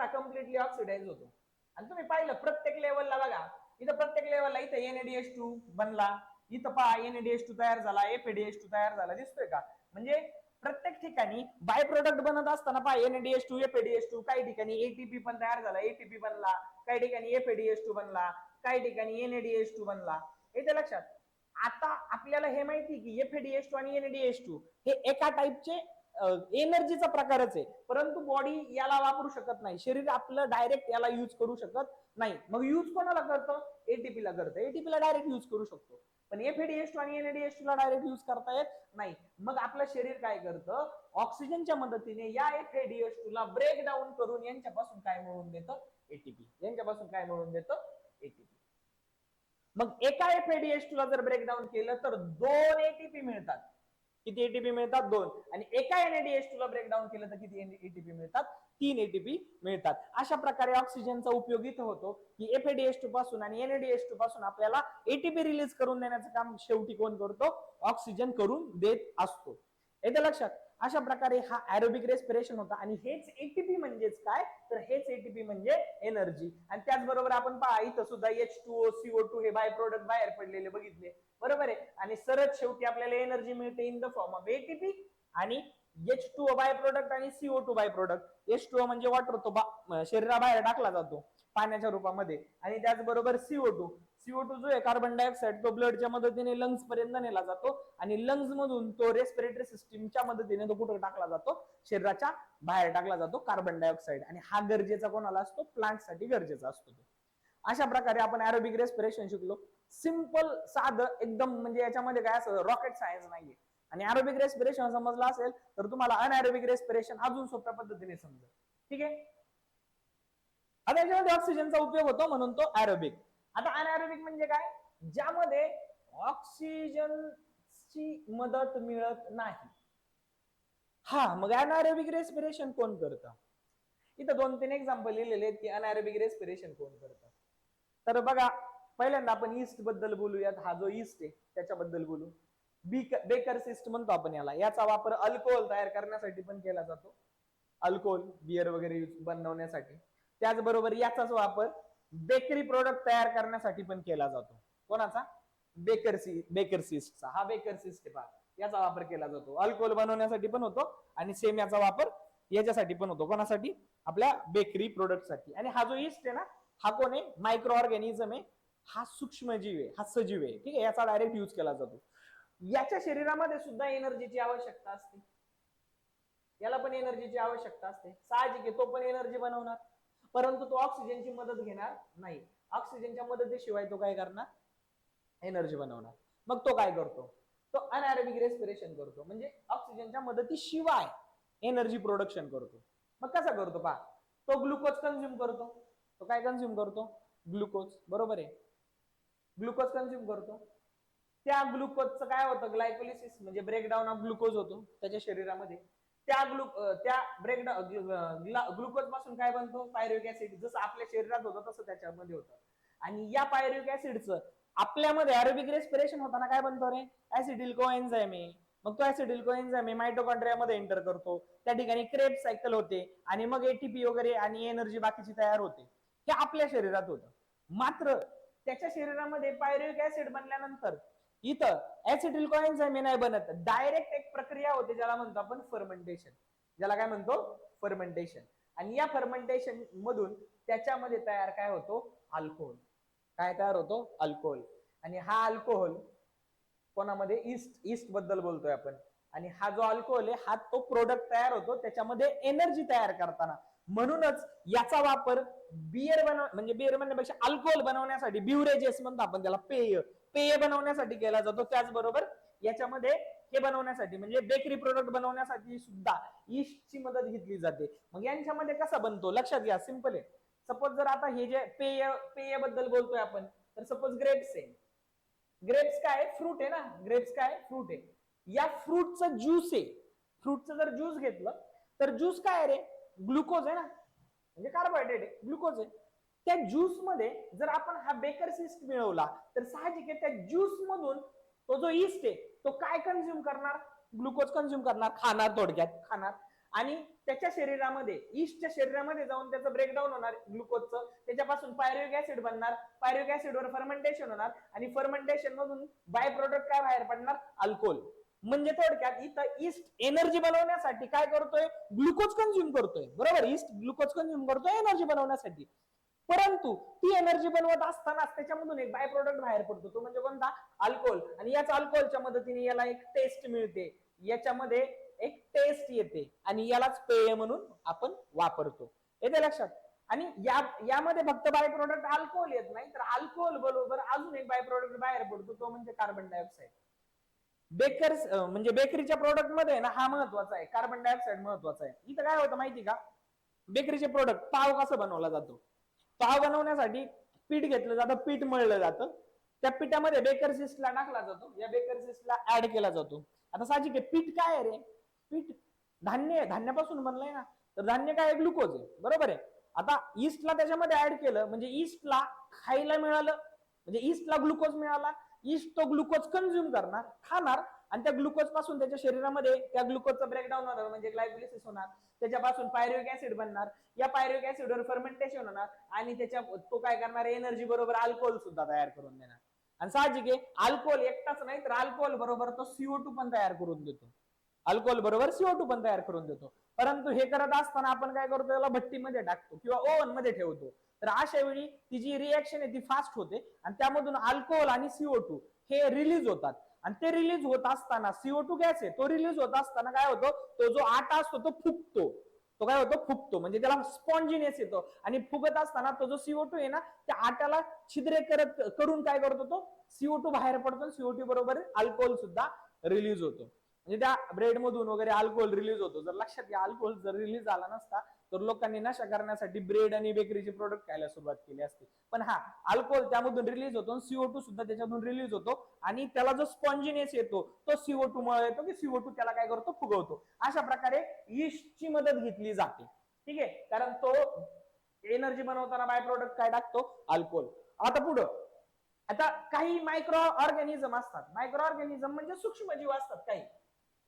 कम्प्लिटली ऑक्सिडाइज होतो. आणि तुम्ही पाहिलं प्रत्येक लेवलला, बघा इथं प्रत्येक लेवलला, इथं NaDH2 बनला, इथं पहा NaDH2 तयार झाला, FADH2 तयार झाला, दिसतोय का? म्हणजे प्रत्येक ठिकाणी बाय प्रोडक्ट बनत असताना पहा NaDH2, FADH2, काही ठिकाणी ATP पण तयार झाला, ATP बनला, काही ठिकाणी FADH2 बनला, काही ठिकाणी NaDH2 बनला. येते लक्षात? आता आपल्याला हे माहिती की FADH2 आणि NaDH2 हे एका टाइपचे एनर्जीचा प्रकारच आहे, परंतु बॉडी याला वापरू शकत नाही, शरीर आपलं डायरेक्ट याला यूज करू शकत नाही. मग यूज कोणाला करतं? ATP ला करतं. ATP ला डायरेक्ट यूज करू शकतो, पण FADH2 आणि NaDH2 ला डायरेक्ट यूज करता येत नाही. मग आपलं शरीर काय करतं, ऑक्सिजनच्या मदतीने या FADH2 ला ब्रेक डाऊन करून यांच्यापासून काय मिळवून देतं, ATP. यांच्यापासून काय मिळवून देतं, ATP. मग एका FADH2 ला जर ब्रेकडाऊन केलं तर 2 ATP मिळतात. किती ATP मिळतात? 2. आणि एका NaDH2 ला ब्रेकडाऊन केलं तर किती ATP मिळतात? 3 ATP मिळतात. अशा प्रकारे ऑक्सिजनचा उपयोग इथं होतो की FADH2 पासून आणि NaDH2 पासून आपल्याला ATP रिलीज करून देण्याचं काम शेवटी कोण करतो? ऑक्सिजन करून देत असतो. येतं लक्षात? अशा प्रकारे हा एरोबिक रेस्पिरेशन होता. आणि हेच ATP म्हणजेच काय, तर हेच ATP म्हणजे एनर्जी. आणि त्याचबरोबर आपण पहा इथं सुद्धा H2O, CO2 हे बाय प्रोडक्ट बाहेर पडलेले बघितले, बरोबर आहे. आणि सरच शेवटी आपल्याला एनर्जी मिळते in the form of ATP आणि H2O बाय प्रोडक्ट आणि CO2 बाय प्रोडक्ट. H2O म्हणजे वॉटर, तो शरीराबाहेर टाकला जातो पाण्याच्या रूपामध्ये. आणि त्याचबरोबर CO2 जो आहे कार्बन डायऑक्साईड, तो ब्लडच्या मदतीने लंग्स पर्यंत नेला जातो आणि लंग्स मधून तो रेस्पिरेटरी सिस्टीमच्या मदतीने तो कुठे टाकला जातो? शरीराच्या बाहेर टाकला जातो कार्बन डायऑक्साईड. आणि हा गरजेचा कोणाला असतो? प्लांटसाठी गरजेचा असतो. अशा प्रकारे आपण एरोबिक रेस्पिरेशन शिकलो. सिंपल, साधं एकदम, म्हणजे याच्यामध्ये काय असं रॉकेट सायन्स नाहीये. आणि एरोबिक रेस्पिरेशन समजलं असेल तर तुम्हाला अनएरोबिक रेस्पिरेशन अजून सोप्या पद्धतीने समजेल. ठीक आहे, आता याच्यामध्ये ऑक्सिजनचा उपयोग होतो म्हणून तो एरोबिक. आता अनएरोबिक म्हणजे काय? ज्यामध्ये ऑक्सिजनची मदत मिळत नाही. हा, मग अनएरोबिक रेस्पिरेशन कोण करतं? इथं 2-3 एक्झाम्पल लिहिलेले आहेत की अनएरोबिक रेस्पिरेशन कोण करतं. तर बघा, पहिल्यांदा आपण ईस्ट बद्दल बोलूयात. हा जो ईस्ट आहे त्याच्याबद्दल बोलू. बेकर्स ईस्ट म्हणतो आपण याला. याचा वापर अल्कोहोल तयार करण्यासाठी पण केला जातो, अल्कोहोल बियर वगैरे बनवण्यासाठी. त्याचबरोबर याचाच वापर बेकरी प्रोडक्ट तयार करण्यासाठी पण केला जातो. कोणाचा? बेकर्स ईस्टचा. हा बेकर्स ईस्ट आहे पहा, याचा वापर केला जातो. अल्कोहोल बनवण्यासाठी पण होतो आणि सेम याचा वापर याच्यासाठी पण होतो. कोणासाठी? आपल्या बेकरी प्रोडक्ट साठी. आणि हा जो ईस्ट आहे ना, हा कोण आहे? मायक्रो ऑर्गॅनिझम आहे. हा सूक्ष्मजीव आहे, हा सजीव आहे. ठीक आहे, याचा डायरेक्ट यूज केला जातो. याच्या शरीरामध्ये सुद्धा एनर्जीची आवश्यकता असते, याला पण एनर्जीची आवश्यकता असते. साहजिक आहे, तो पण एनर्जी बनवणार, परंतु तो ऑक्सिजनची मदत घेणार नाही. ऑक्सिजनच्या मदतीशिवाय तो काय करणार? एनर्जी बनवणार. मग तो काय करतो? तो अनएरोबिक रेस्पिरेशन करतो, म्हणजे ऑक्सिजनच्या मदतीशिवाय एनर्जी प्रोडक्शन करतो. मग कसा करतो पहा, तो ग्लुकोज कंझ्युम करतो. तो काय कन्झ्युम करतो? ग्लुकोज, बरोबर आहे, ग्लुकोज कन्झ्युम करतो. त्या ग्लुकोजचं काय होतं? ग्लायकोलिसिस म्हणजे ब्रेकडाऊन ऑफ ग्लुकोज होतो त्याच्या शरीरामध्ये. त्या ग्लुकोज पासून काय बनतो? पायरुव्हिक ऍसिड. जसं आपल्या शरीरात होतं तसं त्याच्यामध्ये होतं. आणि या पायरुव्हिक ऍसिडचं आपल्यामध्ये एरोबिक रेस्पिरेशन होताना काय बनतो रे? ऍसिडिल कोएन्झाइम आहे. मग तो ऍसिडिल कोएन्झाइम आहे मायटोकॉन्ड्रियामध्ये एंटर करतो, त्या ठिकाणी क्रेब्स सायकल होते आणि मग एटीपी वगैरे आणि एनर्जी बाकीची तयार होते. हे आपल्या शरीरात होतं. मात्र त्याच्या शरीरामध्ये पायरुव्हिक ऍसिड बनल्यानंतर इथं ऍसिडिल कोएन्झाइम नाही बनत, डायरेक्ट एक प्रक्रिया होते ज्याला म्हणतो आपण फर्मेंटेशन. ज्याला काय म्हणतो? फर्मेंटेशन. आणि या फर्मेंटेशन मधून त्याच्यामध्ये तयार काय होतो? अल्कोहोल. काय तयार होतो? अल्कोहोल. आणि हा अल्कोहोल कोणामध्ये? ईस्ट बद्दल बोलतोय आपण. आणि हा जो अल्कोहोल आहे हा तो प्रोडक्ट तयार होतो त्याच्यामध्ये एनर्जी तयार करताना. म्हणूनच याचा वापर बियर म्हणजे बियर बनवण्यापेक्षा अल्कोहोल बनवण्यासाठी, ब्युरेजेस म्हणतो आपण त्याला, पेय बनवण्यासाठी केला जातो. त्याचबरोबर याच्यामध्ये हे बनवण्यासाठी म्हणजे बेकरी प्रोडक्ट बनवण्यासाठी सुद्धा ईस्टची मदत घेतली जाते. मग यांच्यामध्ये कसा बनतो? लक्षात घ्या, सिंपल आहे. सपोज जर आता हे जे पेय बद्दल बोलतोय आपण, तर सपोज ग्रेप्स आहे. ग्रेप्स काय? फ्रूट आहे ना. ग्रेप्स काय? फ्रूट आहे. या फ्रूटचं ज्यूस आहे. फ्रूटचं जर ज्यूस घेतलं तर ज्यूस काय रे? ग्लुकोज आहे ना, म्हणजे कार्बोहायड्रेट आहे, ग्लुकोज आहे. त्या ज्यूस मध्ये जर आपण हा बेकर्स ईस्ट मिळवला तर साहजिक आहे त्या ज्यूस मधून तो जो ईस्ट आहे तो काय कन्झ्युम करणार? ग्लुकोज कन्झ्युम करणार, खाणार, थोडक्यात खाणार. आणि त्याच्या शरीरामध्ये, ईस्टच्या शरीरामध्ये जाऊन त्याचं ब्रेकडाऊन होणार ग्लुकोजचं, त्याच्यापासून पायरुव्हिक ऍसिड बनणार, पायरुव्हिक ऍसिडवर फर्मेंटेशन होणार आणि फर्मेंटेशन मधून बाय प्रोडक्ट काय बाहेर पडणार? अल्कोहोल. म्हणजे थोडक्यात इथं ईस्ट एनर्जी बनवण्यासाठी काय करतोय? ग्लुकोज कन्झ्युम करतोय, बरोबर. ईस्ट ग्लुकोज कन्झ्युम करतोय एनर्जी बनवण्यासाठी. परंतु ती एनर्जी बनवत असतानाच त्याच्यामधून एक बाय प्रोडक्ट बाहेर पडतो, तो म्हणजे कोणता? अल्कोहोल. आणि याच अल्कोहोलच्या मदतीने याला एक टेस्ट मिळते, याच्यामध्ये एक टेस्ट येते आणि यालाच पेय म्हणून आपण वापरतो. येते लक्षात? आणि यामध्ये फक्त बाय प्रोडक्ट अल्कोहोल येत नाही, तर अल्कोहोल बरोबर अजून एक बाय प्रोडक्ट बाहेर पडतो, तो म्हणजे कार्बन डायऑक्साईड. बेकर्स म्हणजे बेकरीच्या प्रोडक्ट मध्ये ना हा महत्वाचा आहे, कार्बन डायऑक्साईड महत्वाचा आहे. इथं काय होतं माहिती का? बेकरीचे प्रोडक्ट, पाव कसा बनवला जातो? पाव बनवण्यासाठी पीठ घेतलं जातं, पीठ मळलं जातं, त्या पिठामध्ये बेकर्स ईस्टला टाकला जातो, या बेकर्स ईस्टला ऍड केला जातो. आता साहजिक आहे, पीठ काय आहे रे? पीठ धान्य, धान्यापासून बनलंय ना, तर धान्य काय? ग्लुकोज आहे, बरोबर आहे. आता ईस्टला त्याच्यामध्ये ऍड केलं म्हणजे ईस्टला खायला मिळालं, म्हणजे ईस्टला ग्लुकोज मिळाला. ईस्ट तो ग्लुकोज कन्झ्युम करणार, खाणार, आणि त्या ग्लुकोज पासून त्याच्या शरीरामध्ये त्या ग्लुकोजचं ब्रेकडाऊन होणार म्हणजे ग्लायकोलिसिस होणार, त्याच्यापासून पायरुव्हिक ऍसिड बनणार, या पायरुव्हिक ऍसिडवर फर्मेंटेशन होणार आणि त्याच्या तो काय करणार? एनर्जी बरोबर अल्कोहोल सुद्धा तयार करून देणार. आणि साहजिक आहे, अल्कोहोल एकटाच नाही तर अल्कोहोल बरोबर तो CO2 पण तयार करून देतो. अल्कोहोल बरोबर CO2 पण तयार करून देतो. परंतु हे करत असताना आपण काय करतो? त्याला भट्टीमध्ये टाकतो किंवा ओव्हन मध्ये ठेवतो. तर अशा वेळी ती जी रिएक्शन आहे ती फास्ट होते आणि त्यामधून अल्कोहोल आणि CO2 हे रिलीज होतात. आणि ते रिलीज होत असताना CO2 गॅस आहे तो रिलीज होत असताना काय होतो? तो जो आटा असतो तो फुगतो. तो काय होतो? फुगतो, म्हणजे त्याला स्पॉन्जिनेस येतो. आणि फुगत असताना तो जो CO2 आहे ना, त्या आट्याला छिद्रे करून काय करतो? तो CO2 बाहेर पडतो. CO2 बरोबर अल्कोहोल सुद्धा रिलीज होतो. म्हणजे त्या ब्रेड मधून वगैरे अल्कोहोल रिलीज होतो. जर लक्षात घ्या, अल्कोहोल जर रिलीज झाला नसता तर लोकांनी नशा करण्यासाठी ब्रेड आणि बेकरीचे प्रोडक्ट खायला सुरुवात केली असती. पण हा अल्कोहोल त्यामधून रिलीज होतो, CO2 सुद्धा त्याच्यातून रिलीज होतो आणि त्याला जो स्पॉन्जिनेस येतो तो CO2 मुळे येतो, की CO2 त्याला काय करतो? फुगवतो. अशा प्रकारे ईस्टची मदत घेतली जाते. ठीक आहे, कारण तो एनर्जी बनवताना बाय प्रोडक्ट काय टाकतो? अल्कोहोल. आता पुढं, आता काही मायक्रो ऑर्गॅनिझम असतात. मायक्रो ऑर्गॅनिझम म्हणजे सूक्ष्मजीव असतात काही.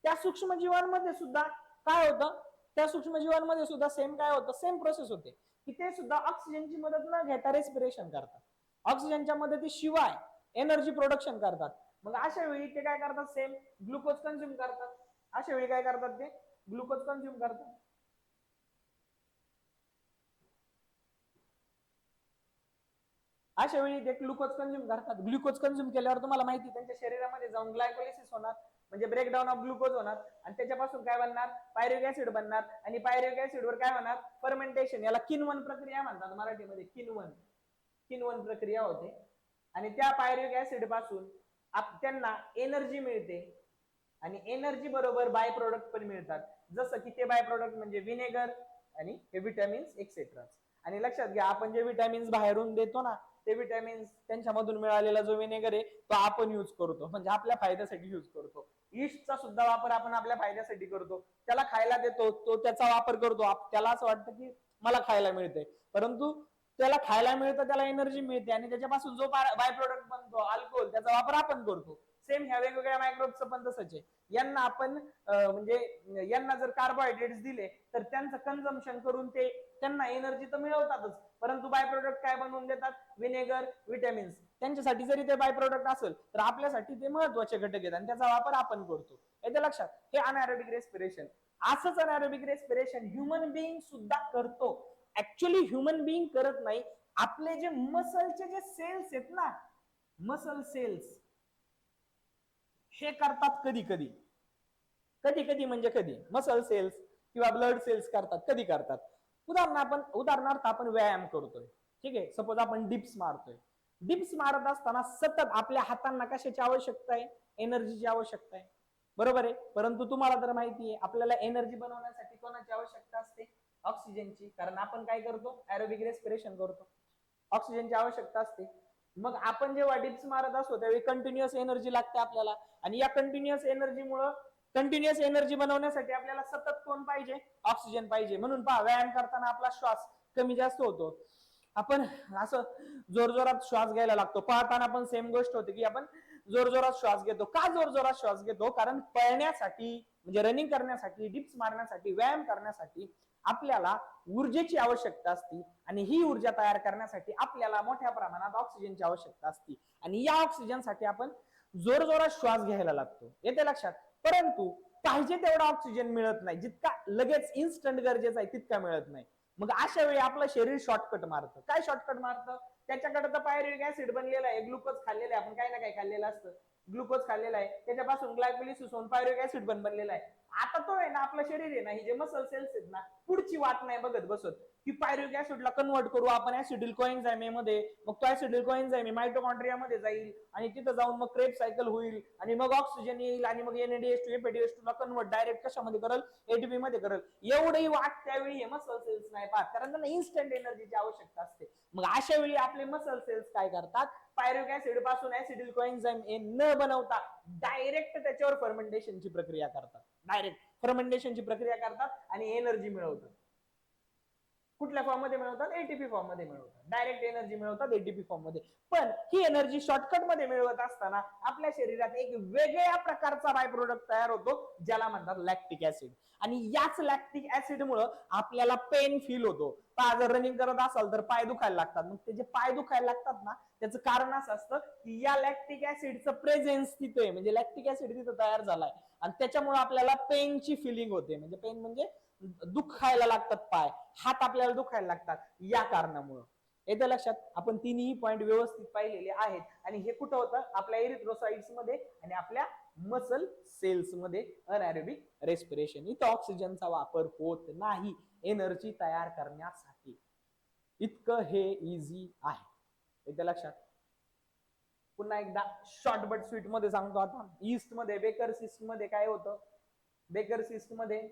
त्या सूक्ष्मजीवांमध्ये सुद्धा काय होतं? त्या सूक्ष्मजीवांमध्ये सुद्धा सेम काय होतं? सेम प्रोसेस होते, की ते सुद्धा ऑक्सिजनची मदत न घेता रेस्पिरेशन करतात. ऑक्सिजनच्या मदतीशिवाय एनर्जी प्रोडक्शन करतात. मग अशा वेळी ते काय करतात? सेम ग्लुकोज कन्झ्युम करतात. अशा वेळी काय करतात? ते ग्लुकोज कन्झ्युम करतात. अशा वेळी ते ग्लुकोज कन्झ्युम करतात. ग्लुकोज कन्झ्युम केल्यावर तुम्हाला माहिती त्यांच्या शरीरामध्ये जाऊन ग्लायकोलिसिस होणार म्हणजे ब्रेकडाऊन ऑफ ग्लुकोज होणार आणि त्याच्यापासून काय बनणार? पायरुव्हिक ऍसिड बनणार आणि पायरुव्हिक ऍसिडवर काय होणार? फर्मेंटेशन. याला किण्वन प्रक्रिया म्हणतात मराठीमध्ये. किण्वन प्रक्रिया होते आणि त्या पायरुव्हिक ऍसिड पासून त्यांना एनर्जी मिळते आणि एनर्जी बरोबर बाय प्रोडक्ट पण मिळतात. जसं की ते बाय प्रोडक्ट म्हणजे विनेगर आणि हे विटॅमिन्स एक्सेट्रा. आणि लक्षात घ्या, आपण जे विटॅमिन्स बाहेरून देतो ना, ते विटॅमिन्स त्यांच्यामधून मिळालेला जो विनेगर आहे तो आपण युज करतो, म्हणजे आपल्या फायद्यासाठी युज करतो. ईस्टचा सुद्धा वापर आपण आपल्या फायद्यासाठी करतो. त्याला खायला देतो, तो त्याचा वापर करतो, त्याला असं वाटतं की मला खायला मिळते, परंतु त्याला खायला मिळतं, त्याला एनर्जी मिळते, आणि त्याच्यापासून जो बाय प्रोडक्ट बनतो अल्कोहोल, त्याचा वापर आपण करतो. सेम ह्या वेगवेगळ्या मायक्रोबचं पण तसंच आहे. यांना आपण म्हणजे यांना जर कार्बोहायड्रेट्स दिले तर त्यांचं कन्झम्पशन करून ते त्यांना एनर्जी तर मिळवतातच, परंतु बाय प्रोडक्ट काय बनवून देतात? Vinegar, vitamins. त्यांच्यासाठी जरी ते बाय प्रोडक्ट असेल तर आपल्यासाठी ते महत्वाचे घटक आहेत आणि त्याचा वापर आपण करतो. येते लक्षात? हे अनएरोबिक रेस्पिरेशन. असंच अनएरोबिक रेस्पिरेशन ह्युमन बिईंग सुद्धा करतो. ऍक्च्युअली ह्युमन बिईंग करत नाही, आपले जे मसलचे जे सेल्स आहेत ना, मसल सेल्स, हे करतात कधी कधी. कधी कधी म्हणजे कधी मसल सेल्स किंवा ब्लड सेल्स करतात, कधी करतात. उदाहरणार्थ आपण व्यायाम करतोय, ठीक आहे, सपोज आपण डिप्स मारतोय. डिप्स मारत असताना सतत आपल्या हातांना कशाची आवश्यकता आहे? एनर्जीची आवश्यकता आहे, बरोबर आहे. परंतु तुम्हाला तर माहिती आहे, आपल्याला एनर्जी बनवण्यासाठी कोणाची आवश्यकता असते? ऑक्सिजनची. कारण आपण काय करतो? एरोबिक रेस्पिरेशन करतो, ऑक्सिजनची आवश्यकता असते. मग आपण जेव्हा डिप्स मारत असतो त्यावेळी कंटिन्युअस एनर्जी लागते आपल्याला, आणि या कंटिन्युअस एनर्जी बनवण्यासाठी आपल्याला सतत कोण पाहिजे? ऑक्सिजन पाहिजे. म्हणून पहा, व्यायाम करताना आपला श्वास कमी जास्त होतो, आपण असं जोरजोरात श्वास घ्यायला लागतो. पळताना पण सेम गोष्ट होते की आपण जोरजोरात श्वास घेतो. का जोरजोरात श्वास घेतो? कारण पळण्यासाठी, म्हणजे रनिंग करण्यासाठी, डिप्स मारण्यासाठी, व्यायाम करण्यासाठी आपल्याला ऊर्जेची आवश्यकता असते, आणि ही ऊर्जा तयार करण्यासाठी आपल्याला मोठ्या प्रमाणात ऑक्सिजनची आवश्यकता असते, आणि या ऑक्सिजनसाठी आपण जोरजोरात श्वास घ्यायला लागतो. येते लक्षात? परंतु पाहिजे तेवढा ऑक्सिजन मिळत नाही, जितका लगेच इन्स्टंट गरजेचा आहे तितका मिळत नाही. मग अशा वेळी आपलं शरीर शॉर्टकट मारतं. काय शॉर्टकट मारतं? त्याच्याकडे तर पायरुव्हिक ऍसिड बनलेला आहे, ग्लुकोज खाल्लेला आहे, आपण काही ना काही खाल्लेलं असतं, ग्लुकोज खाल्लेला आहे, त्याच्यापासून ग्लायकोलिसिस होऊन पायरुव्हिक ऍसिड बनलेला आहे. आता तो आहे ना, आपलं शरीर आहे ना, ही जे मसल सेल्स आहेत ना, पुढची वाट नाही बघत बसत की पायरुव्हिक ऍसिडला कन्वर्ट करू आपण ऍसिडिल कोएन्झाइम मध्ये, मग तो ऍसिडिल कोएन्झाइम मायटोकॉन्ड्रिया मध्ये जाईल, आणि तिथं जाऊन मग क्रेब सायकल होईल, आणि मग ऑक्सिजन येईल, आणि मग NADH2 FADH2 ला कन्वर्ट डायरेक्ट कशामध्ये करल? ATP मध्ये करल. एवढी वाट त्यावेळी हे मसल सेल्स नाही पाहत, कारण त्यांना इन्स्टंट एनर्जीची आवश्यकता असते. मग अशा वेळी आपले मसल सेल्स काय करतात? पायरुव्हिक ऍसिड पासून ऍसिडिल कोएन्झाइम न बनवता डायरेक्ट त्याच्यावर फर्मेंटेशनची प्रक्रिया करतात, डायरेक्ट फर्मेंटेशनची प्रक्रिया करतात आणि एनर्जी मिळवतात. कुठल्या फॉर्म मध्ये मिळवतात? एटीपी फॉर्म मध्ये मिळवतात, डायरेक्ट एनर्जी मिळवतात एटीपी फॉर्म मध्ये. पण ही एनर्जी शॉर्टकट मध्ये मिळवत असताना आपल्या शरीरात एक वेगळ्या प्रकारचा बाय प्रोडक्ट तयार होतो, ज्याला म्हणतात लॅक्टिक ऍसिड. आणि याच लॅक्टिक ऍसिड मुळे आपल्याला पेन फील होतो. जर रनिंग करत असाल तर पाय दुखायला लागतात. मग ते जे पाय दुखायला लागतात ना, त्याचं कारण असं असतं की या लॅक्टिक ऍसिडचं प्रेझेन्स तिथे आहे, म्हणजे लॅक्टिक ऍसिड तिथं तयार झालाय, आणि त्याच्यामुळे आपल्याला पेनची फिलिंग होते. म्हणजे पेन म्हणजे दुखायला लागतात पाय, हात आपल्याला दुखायला लागतात या कारणामुळे. येतं लक्षात? आपण तिन्ही पॉइंट व्यवस्थित पाहिलेले आहेत, आणि हे कुठं होतं? आपल्या एरिथ्रोसाइट्स मध्ये आणि आपल्या मसल सेल्स मध्ये अनएरोबिक रेस्पिरेशन. इथं ऑक्सिजनचा वापर होत नाही एनर्जी तयार करण्यासाठी. इतकं हे इझी आहे. येतं लक्षात? पुन्हा एकदा शॉर्ट बट स्वीट मध्ये सांगतो. आता ईस्ट मध्ये, बेकर सिस्ट मध्ये काय होतं? बेकर सिस्ट मध्ये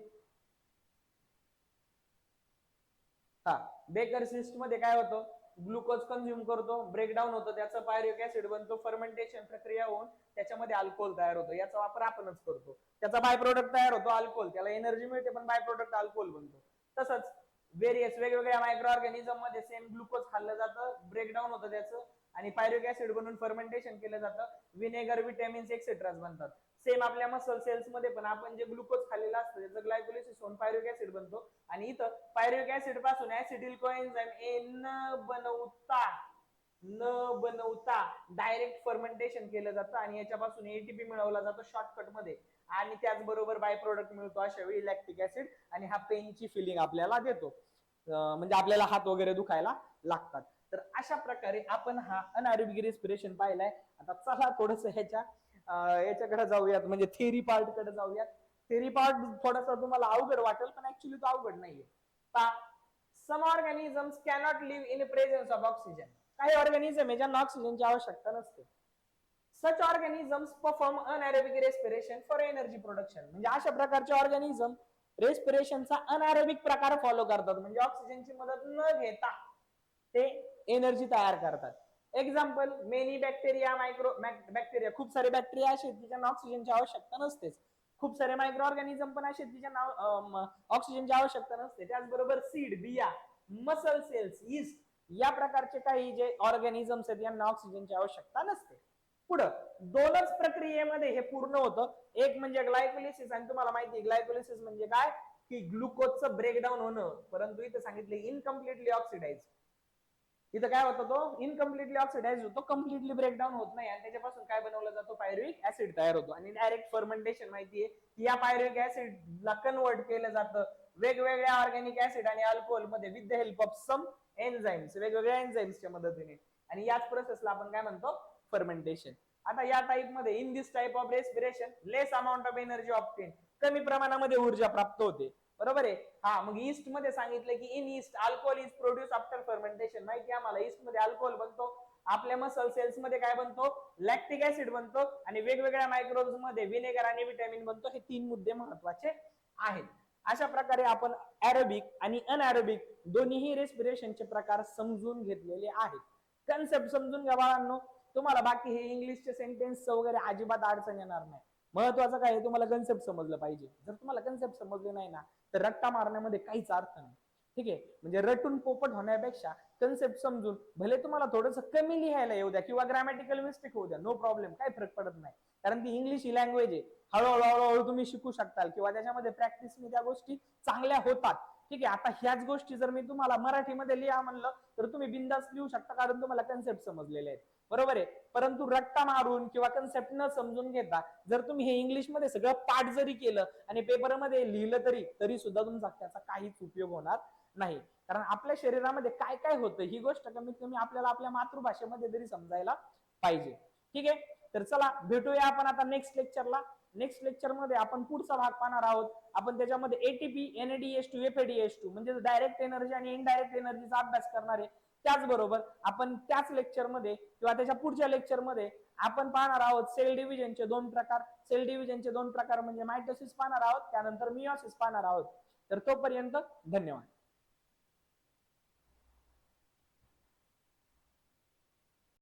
बेकर सिस्ट मध्ये काय होतं? ग्लुकोज कंझ्युम करतो, ब्रेकडाऊन होतं, त्याचं पायरुव्हिक ऍसिड बनतो, फर्मेंटेशन प्रक्रिया होऊन त्याच्यामध्ये अल्कोहोल तयार होतो. याचा वापर आपणच करतो. त्याचा बाय प्रोडक्ट तयार होतो अल्कोहोल, त्याला एनर्जी मिळते, पण बाय प्रोडक्ट अल्कोहोल बनतो. तसंच वेरियस वेगवेगळ्या मायक्रो ऑर्गॅनिझम मध्ये सेम ग्लुकोज खाल्लं जातं, ब्रेकडाऊन होतं त्याचं, आणि पायरुव्हिक ऍसिड बनून फर्मेंटेशन केलं जातं, विनेगर, विटॅमिन्स एक्सेट्राज बनतात. सेम आपल्या मसल सेल्स मध्ये पण आपण जे ग्लुकोज खाल्लेलं असतं त्याचं ग्लायकोलिसिस होऊन पायरुव्हिक ऍसिड बनतो, आणि इथं पायरुव्हिक ऍसिड पासून ऍसिडिल कोएन्झाइम न बनवता डायरेक्ट फर्मेंटेशन केलं जातं, आणि याच्यापासून एटीपी मिळवला जातो शॉर्टकट मध्ये, आणि त्याचबरोबर बाय प्रोडक्ट मिळतो अशा वेळी लॅक्टिक ऍसिड, आणि हा पेनची फिलिंग आपल्याला देतो, म्हणजे आपल्याला हात वगैरे दुखायला लागतात. तर अशा प्रकारे आपण हा अनएरोबिक रेस्पिरेशन पाहिलाय. आता चला थोडस याच्याकडे जाऊयात, म्हणजे थेरी पार्ट कडे जाऊयात. थेरी पार्ट थोडासा तुम्हाला अवघड वाटेल, पण ऍक्च्युली तो अवघड नाहीये. Some organisms cannot live in presence of oxygen. काही ऑर्गॅनिझम आहे ज्यांना ऑक्सिजनची आवश्यकता नसते. Such organisms perform anaerobic respiration for energy production. म्हणजे अशा प्रकारचे ऑर्गॅनिझम रेस्पिरेशनचा अनएरोबिक प्रकार फॉलो करतात, म्हणजे ऑक्सिजनची मदत न घेता ते एनर्जी तयार करतात. Example, many bacteria, micro bacteria, खूप सारे बॅक्टेरिया असे आहेत की ज्यांना ऑक्सिजनची आवश्यकता नसतेच. खूप सारे मायक्रो ऑर्गॅनिझम पण असे आहेत की ज्यांना ऑक्सिजनची आवश्यकता नसते. त्याचबरोबर सीड, बिया, मसल सेल्स, ईस्ट या प्रकारचे काही जे ऑर्गॅनिझम्स आहेत यांना ऑक्सिजनची आवश्यकता नसते. पुढं दोनच प्रक्रियेमध्ये हे पूर्ण होतं. एक म्हणजे ग्लायकोलिसिस, आणि तुम्हाला माहिती आहे ग्लायकोलिसिस म्हणजे काय, की ग्लुकोजचं ब्रेकडाऊन होणं, परंतु इथे सांगितले इनकम्प्लिटली ऑक्सिडाइज. इथं काय होतं, तो इनकम्प्लिटली ऑक्सिडाइज होतो, कम्प्लिटली ब्रेकडाऊन होत नाही, आणि त्याच्यापासून काय बनवलं जातो, पायरुविक ऍसिड तयार होतो. आणि डायरेक्ट फर्मेंटेशन माहितीये की या पायरुविक ऍसिडला कन्वर्ट केलं जातं वेगवेगळ्या ऑर्गॅनिक ऍसिड आणि अल्कोहोल मध्ये with the help of some enzymes, वेगवेगळ्या एन्झाइम्सच्या मदतीने, आणि याच प्रोसेसला आपण काय म्हणतो, फर्मेंटेशन. आता या टाइप मध्ये, in this type of respiration less amount of energy obtain, कमी प्रमाणामध्ये ऊर्जा प्राप्त होते, बरोबर आहे. हा, मग ईस्ट मध्ये सांगितलं की in east alcohol is produce after fermentation. माहिती आहे आम्हाला, ईस्ट मध्ये अल्कोहोल बनतो, आपल्या मसल सेल्स मध्ये काय बनतो, लॅक्टिक ऍसिड बनतो, आणि वेगवेगळ्या मायक्रोब्स मध्ये विनेगर आणि विटॅमिन बनतो. हे तीन मुद्दे महत्वाचे आहेत. अशा प्रकारे आपण ऍरोबिक आणि अनएरोबिक दोन्ही रेस्पिरेशनचे प्रकार समजून घेतलेले आहेत. कन्सेप्ट समजून घ्या बाळांनो, तुम्हाला बाकी हे इंग्लिशचे सेंटेन्स वगैरे अजिबात अडचण येणार नाही. महत्वाचं काय आहे, तुम्हाला कन्सेप्ट समजलं पाहिजे. जर तुम्हाला कन्सेप्ट समजले नाही ना, तर रट्टा मारण्यामध्ये काहीच अर्थ नाही. ठीक आहे, म्हणजे रटून पोपट होण्यापेक्षा कन्सेप्ट समजून, भले तुम्हाला थोडंसं कमी लिहायला येऊ द्या किंवा ग्रॅमॅटिकल मिस्टेक होऊ द्या, नो प्रॉब्लेम, काही फरक पडत नाही. कारण ती इंग्लिश ही लँग्वेज आहे, हळूहळू तुम्ही शिकू शकताल किंवा त्याच्यामध्ये प्रॅक्टिसने त्या गोष्टी चांगल्या होतात. ठीक आहे, आता ह्याच गोष्टी जर मी तुम्हाला मराठीमध्ये लिहा म्हणलं तर तुम्ही बिंदास लिहू शकता, कारण तुम्हाला कन्सेप्ट समजलेले आहेत, बरोबर आहे. परंतु रट्टा मारून किंवा कन्सेप्ट न समजून घेता जर तुम्ही हे इंग्लिश मध्ये सगळं पाठ जरी केलं आणि पेपरमध्ये लिहिलं तरी सुद्धा तुमचा त्याचा काहीच उपयोग होणार नाही. कारण आपल्या शरीरामध्ये काय काय होतं ही गोष्ट कमीत कमी आपल्याला आपल्या मातृभाषेमध्ये तरी समजायला पाहिजे. ठीक आहे, तर चला भेटूया आपण आता नेक्स्ट लेक्चरला. नेक्स्ट लेक्चर मध्ये आपण पुढचा भाग पाहणार आहोत. आपण त्याच्यामध्ये एटीपी, एनएडीएच2, एफएडीएच2 म्हणजे डायरेक्ट एनर्जी आणि इनडायरेक्ट एनर्जीचा अभ्यास करणार आहे. त्याचबरोबर आपण त्याच लेक्चरमध्ये किंवा त्याच्या पुढच्या लेक्चरमध्ये आपण पाहणार आहोत सेल डिव्हिजनचे दोन प्रकार. सेल डिव्हिजनचे दोन प्रकार म्हणजे मायटोसिस पाहणार आहोत, त्यानंतर मियोसिस पाहणार आहोत. तर तोपर्यंत धन्यवाद.